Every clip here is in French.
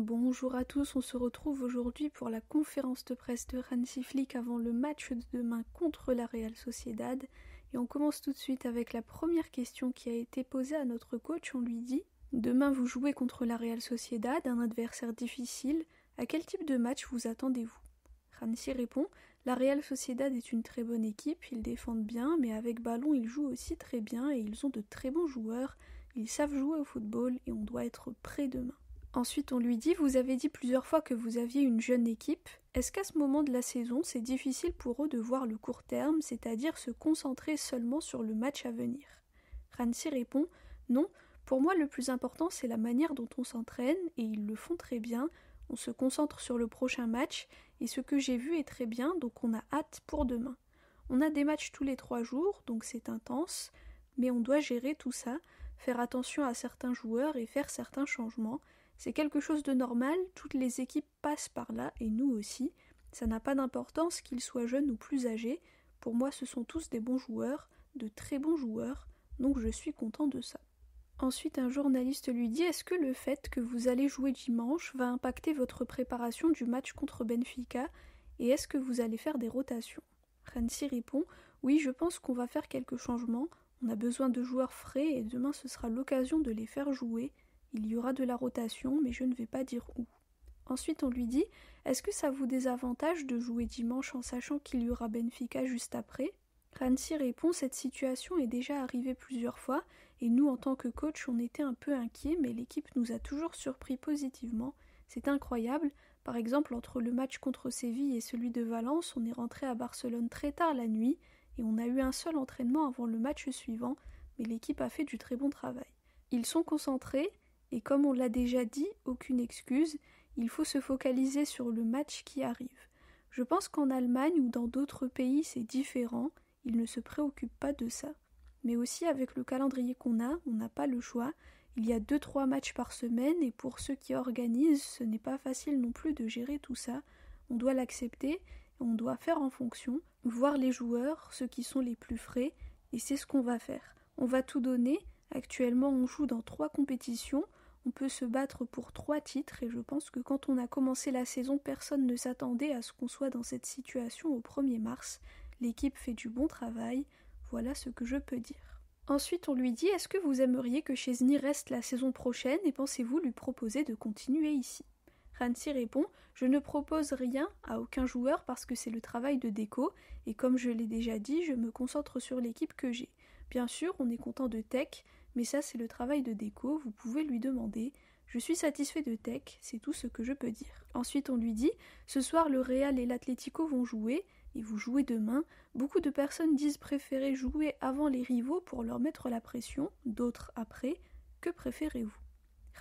Bonjour à tous, on se retrouve aujourd'hui pour la conférence de presse de Hansi Flick avant le match de demain contre la Real Sociedad. Et on commence tout de suite avec la première question qui a été posée à notre coach. On lui dit « Demain vous jouez contre la Real Sociedad, un adversaire difficile. À quel type de match vous attendez-vous » Hansi répond « La Real Sociedad est une très bonne équipe, ils défendent bien, mais avec ballon ils jouent aussi très bien et ils ont de très bons joueurs. Ils savent jouer au football et on doit être prêt demain. » Ensuite, on lui dit « Vous avez dit plusieurs fois que vous aviez une jeune équipe. Est-ce qu'à ce moment de la saison, c'est difficile pour eux de voir le court terme, c'est-à-dire se concentrer seulement sur le match à venir ?» Hansi répond « Non, pour moi le plus important c'est la manière dont on s'entraîne, et ils le font très bien. On se concentre sur le prochain match, et ce que j'ai vu est très bien, donc on a hâte pour demain. On a des matchs tous les 3 jours, donc c'est intense, mais on doit gérer tout ça, faire attention à certains joueurs et faire certains changements. C'est quelque chose de normal, toutes les équipes passent par là, et nous aussi. Ça n'a pas d'importance qu'ils soient jeunes ou plus âgés. Pour moi, ce sont tous des bons joueurs, de très bons joueurs, donc je suis content de ça. » Ensuite, un journaliste lui dit « Est-ce que le fait que vous allez jouer dimanche va impacter votre préparation du match contre Benfica, et est-ce que vous allez faire des rotations ?» Hansi répond « Oui, je pense qu'on va faire quelques changements. On a besoin de joueurs frais, et demain ce sera l'occasion de les faire jouer. Il y aura de la rotation, mais je ne vais pas dire où. » Ensuite, on lui dit « Est-ce que ça vous désavantage de jouer dimanche en sachant qu'il y aura Benfica juste après ?» Hansi répond « Cette situation est déjà arrivée plusieurs fois, et nous, en tant que coach, on était un peu inquiets, mais l'équipe nous a toujours surpris positivement. C'est incroyable. Par exemple, entre le match contre Séville et celui de Valence, on est rentré à Barcelone très tard la nuit, et on a eu un seul entraînement avant le match suivant, mais l'équipe a fait du très bon travail. Ils sont concentrés, et comme on l'a déjà dit, aucune excuse, il faut se focaliser sur le match qui arrive. Je pense qu'en Allemagne ou dans d'autres pays c'est différent, ils ne se préoccupent pas de ça. Mais aussi avec le calendrier qu'on a, on n'a pas le choix. Il y a 2-3 matchs par semaine et pour ceux qui organisent, ce n'est pas facile non plus de gérer tout ça. On doit l'accepter et on doit faire en fonction, voir les joueurs, ceux qui sont les plus frais, et c'est ce qu'on va faire. On va tout donner. Actuellement, on joue dans 3 compétitions. On peut se battre pour 3 titres et je pense que quand on a commencé la saison, personne ne s'attendait à ce qu'on soit dans cette situation au 1er mars. L'équipe fait du bon travail. Voilà ce que je peux dire. Ensuite, on lui dit « Est-ce que vous aimeriez que Szczesny reste la saison prochaine et pensez-vous lui proposer de continuer ici ?» Hansi répond « Je ne propose rien à aucun joueur parce que c'est le travail de Deco et comme je l'ai déjà dit, je me concentre sur l'équipe que j'ai. Bien sûr, on est content de Tech, mais ça c'est le travail de Deco, vous pouvez lui demander. Je suis satisfait de Tech, c'est tout ce que je peux dire. » Ensuite, on lui dit « Ce soir, le Real et l'Atlético vont jouer. Et vous jouez demain, beaucoup de personnes disent préférer jouer avant les rivaux pour leur mettre la pression, d'autres après. Que préférez-vous »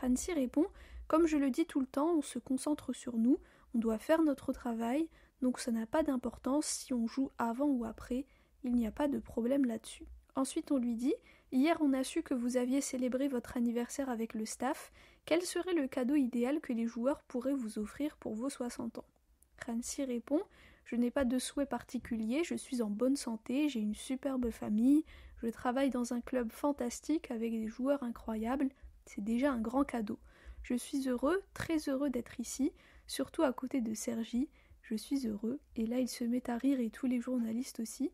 Hansi répond « Comme je le dis tout le temps, on se concentre sur nous, on doit faire notre travail, donc ça n'a pas d'importance si on joue avant ou après, il n'y a pas de problème là-dessus. » Ensuite on lui dit « Hier on a su que vous aviez célébré votre anniversaire avec le staff, quel serait le cadeau idéal que les joueurs pourraient vous offrir pour vos 60 ans ?» Hansi répond « Je n'ai pas de souhait particulier, je suis en bonne santé, j'ai une superbe famille, je travaille dans un club fantastique avec des joueurs incroyables, c'est déjà un grand cadeau. Je suis heureux, très heureux d'être ici, surtout à côté de Sergi, je suis heureux. » Et là il se met à rire et tous les journalistes aussi,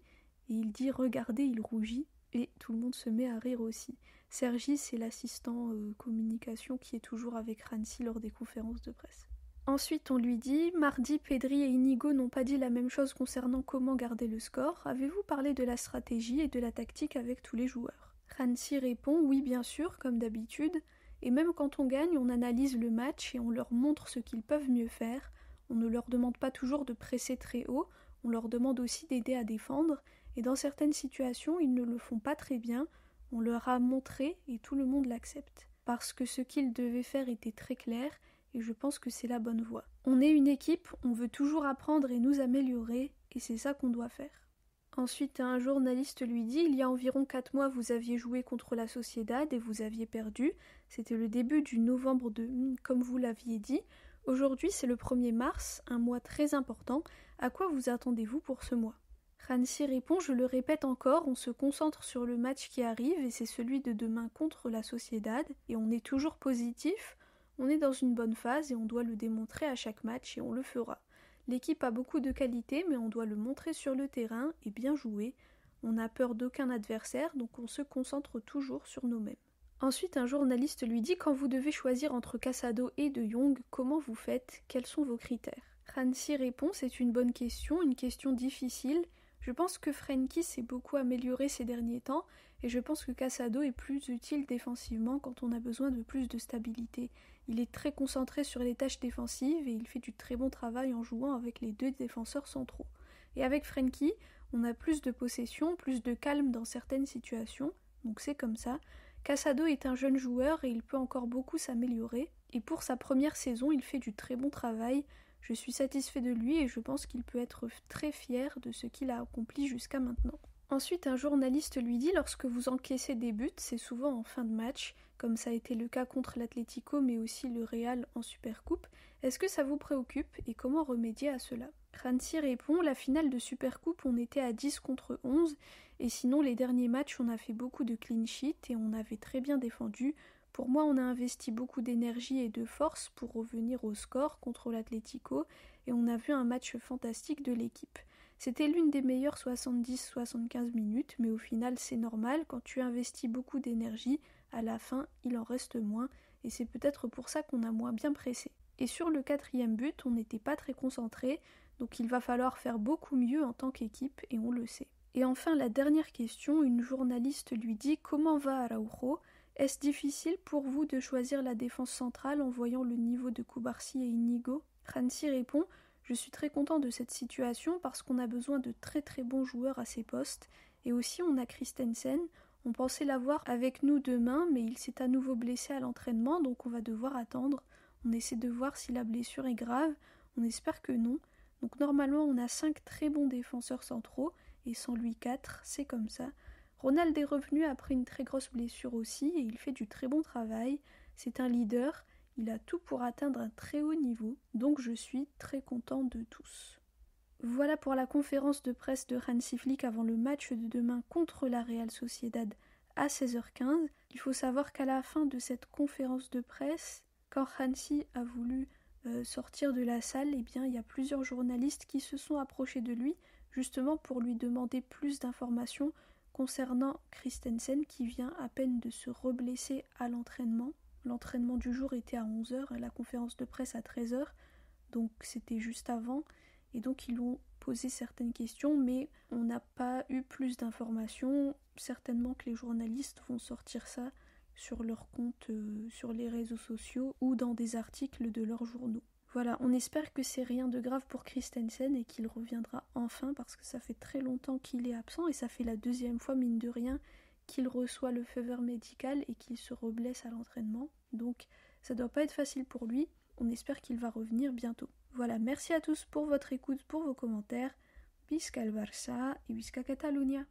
et il dit « Regardez, il rougit » et tout le monde se met à rire aussi. Sergi, c'est l'assistant communication qui est toujours avec Hansi lors des conférences de presse. Ensuite, on lui dit « Mardi, Pedri et Inigo n'ont pas dit la même chose concernant comment garder le score. Avez-vous parlé de la stratégie et de la tactique avec tous les joueurs ?» Hansi répond « Oui, bien sûr, comme d'habitude. Et même quand on gagne, on analyse le match et on leur montre ce qu'ils peuvent mieux faire. On ne leur demande pas toujours de presser très haut, on leur demande aussi d'aider à défendre. Et dans certaines situations, ils ne le font pas très bien. On leur a montré et tout le monde l'accepte. Parce que ce qu'ils devaient faire était très clair. Et je pense que c'est la bonne voie. On est une équipe, on veut toujours apprendre et nous améliorer, et c'est ça qu'on doit faire. » Ensuite, un journaliste lui dit « Il y a environ 4 mois, vous aviez joué contre la Sociedad et vous aviez perdu. C'était le début du novembre comme vous l'aviez dit. Aujourd'hui, c'est le 1er mars, un mois très important. À quoi vous attendez-vous pour ce mois ?» Hansi répond « Je le répète encore, on se concentre sur le match qui arrive et c'est celui de demain contre la Sociedad, et on est toujours positif. On est dans une bonne phase et on doit le démontrer à chaque match et on le fera. L'équipe a beaucoup de qualités mais on doit le montrer sur le terrain et bien jouer. On n'a peur d'aucun adversaire donc on se concentre toujours sur nous-mêmes. Ensuite, un journaliste lui dit quand vous devez choisir entre Casado et De Jong, comment vous faites? Quels sont vos critères? Hansi répond c'est une bonne question, une question difficile. Je pense que Frenkie s'est beaucoup amélioré ces derniers temps et je pense que Casado est plus utile défensivement quand on a besoin de plus de stabilité. Il est très concentré sur les tâches défensives et il fait du très bon travail en jouant avec les deux défenseurs centraux. Et avec Frenkie, on a plus de possession, plus de calme dans certaines situations, donc c'est comme ça. Casado est un jeune joueur et il peut encore beaucoup s'améliorer. Et pour sa première saison, il fait du très bon travail. Je suis satisfait de lui et je pense qu'il peut être très fier de ce qu'il a accompli jusqu'à maintenant. Ensuite, un journaliste lui dit lorsque vous encaissez des buts, c'est souvent en fin de match, comme ça a été le cas contre l'Atlético mais aussi le Real en Supercoupe. Est-ce que ça vous préoccupe et comment remédier à cela? Hansi répond la finale de Supercoupe, on était à 10 contre 11 et sinon les derniers matchs on a fait beaucoup de clean sheet et on avait très bien défendu. Pour moi, on a investi beaucoup d'énergie et de force pour revenir au score contre l'Atlético et on a vu un match fantastique de l'équipe. C'était l'une des meilleures 70-75 minutes, mais au final c'est normal, quand tu investis beaucoup d'énergie, à la fin il en reste moins et c'est peut-être pour ça qu'on a moins bien pressé. Et sur le 4e but, on n'était pas très concentré, donc il va falloir faire beaucoup mieux en tant qu'équipe et on le sait. Et enfin la dernière question, une journaliste lui dit « Comment va Araujo ? Est-ce difficile pour vous de choisir la défense centrale en voyant le niveau de Cubarsí et Inigo ?» Hansi répond « Je suis très content de cette situation parce qu'on a besoin de très très bons joueurs à ces postes et aussi on a Christensen, on pensait l'avoir avec nous demain mais il s'est à nouveau blessé à l'entraînement donc on va devoir attendre. On essaie de voir si la blessure est grave, on espère que non. Donc normalement on a 5 très bons défenseurs centraux et sans lui 4, c'est comme ça. Ronald est revenu après une très grosse blessure aussi et il fait du très bon travail. C'est un leader, il a tout pour atteindre un très haut niveau, donc je suis très content de tous. Voilà pour la conférence de presse de Hansi Flick avant le match de demain contre la Real Sociedad à 16h15. Il faut savoir qu'à la fin de cette conférence de presse, quand Hansi a voulu sortir de la salle, eh bien, il y a plusieurs journalistes qui se sont approchés de lui justement pour lui demander plus d'informations concernant Christensen qui vient à peine de se reblesser à l'entraînement. L'entraînement du jour était à 11h et la conférence de presse à 13h, donc c'était juste avant. Et donc ils ont posé certaines questions, mais on n'a pas eu plus d'informations. Certainement que les journalistes vont sortir ça sur leur compte, sur les réseaux sociaux ou dans des articles de leurs journaux. Voilà, on espère que c'est rien de grave pour Christensen et qu'il reviendra enfin parce que ça fait très longtemps qu'il est absent et ça fait la 2e fois, mine de rien, qu'il reçoit le feu vert médical et qu'il se reblesse à l'entraînement. Donc ça doit pas être facile pour lui, on espère qu'il va revenir bientôt. Voilà, merci à tous pour votre écoute, pour vos commentaires. Visca el Barça et Visca Catalunya.